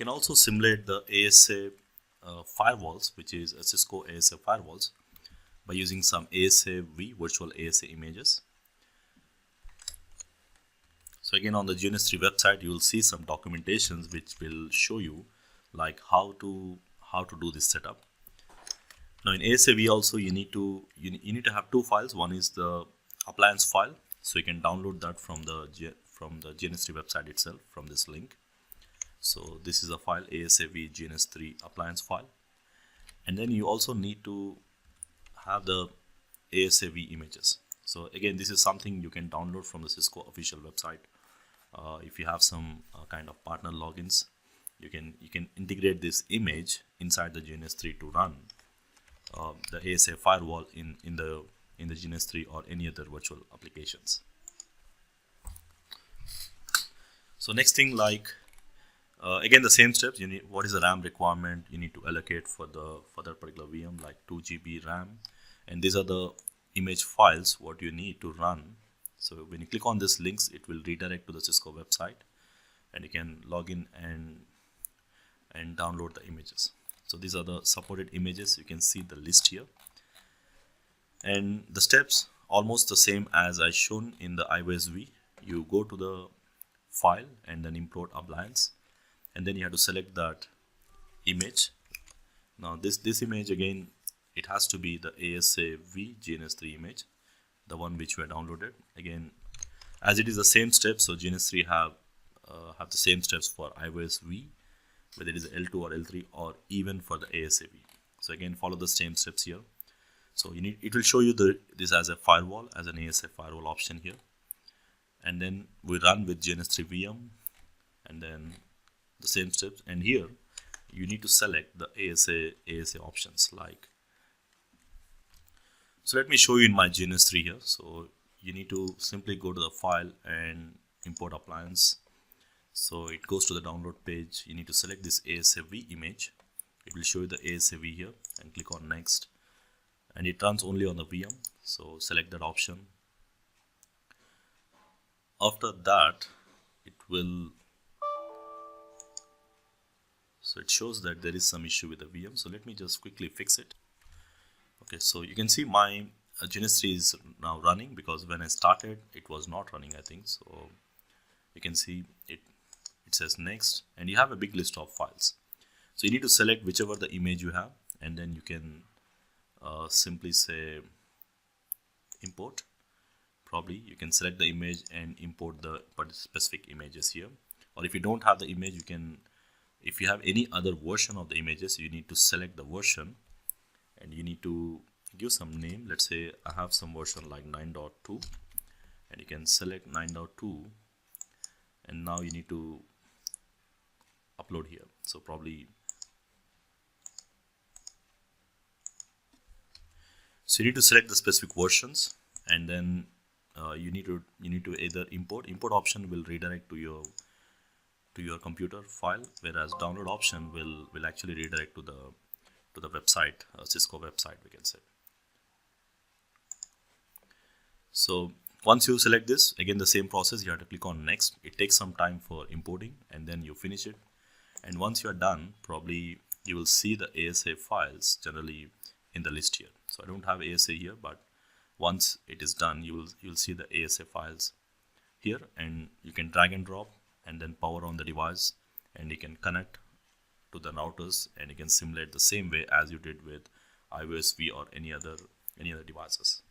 can also simulate the ASAv firewalls, which is a Cisco ASAv firewalls, by using some ASAv virtual ASA images. So again, on the GNS3 website, you will see some documentations which will show you like how to do this setup. Now in ASAv also you need to have two files. One is the appliance file, so you can download that from the GNS3 website itself from this link. So this is a file, ASAv GNS3 appliance file, and then you also need to have the ASAv images. So again, this is something you can download from the Cisco official website. If you have some kind of partner logins, you can integrate this image inside the GNS3 to run the ASAv firewall in the GNS3 or any other virtual applications. So next thing, like again the same steps. You need, what is the RAM requirement you need to allocate for that particular VM, like 2 GB RAM, and these are the image files what you need to run. So when you click on these links, it will redirect to the Cisco website, and you can log in and download the images. So these are the supported images. You can see the list here, and the steps almost the same as I shown in the ASAv. You go to the file and then import appliance, and then you have to select that image. Now this image, again, it has to be the ASAv GNS3 image, the one which we have downloaded. Again, as it is the same steps, so GNS3 have the same steps for ASAv, whether it is L2 or L3 or even for the ASAv. So again, follow the same steps here. So it will show you this as a firewall, as an ASAv firewall option here, and then we run with GNS3 VM, and then the same steps. And here you need to select the ASA options. Like, so let me show you in my GNS3 here. So you need to simply go to the file and import appliance. So it goes to the download page. You need to select this ASAv image. It will show you the ASAv here, and click on next, and it runs only on the VM. So select that option. After that, it will, so it shows that there is some issue with the VM. So let me just quickly fix it. Okay, so you can see my GNS3 is now running, because when I started it was not running, I think. So you can see it says next, and you have a big list of files. So you need to select whichever the image you have, and then you can simply say import. Probably you can select the image and import the specific images here. Or if you don't have the image, you can, if you have any other version of the images, you need to select the version, and you need to give some name. Let's say I have some version like 9.2, and you can select 9.2, and now you need to upload here. So probably, so you need to select the specific versions, and then you need to either import option will redirect to your computer file, whereas download option will actually redirect to the website, Cisco website, we can say. So once you select this, again the same process, you have to click on next. It takes some time for importing, and then you finish it. And once you are done, probably you will see the ASAv files generally in the list here. So I don't have ASA here, but once it is done, you'll see the ASA files here, and you can drag and drop and then power on the device, and you can connect to the routers, and you can simulate the same way as you did with ASAv or any other devices.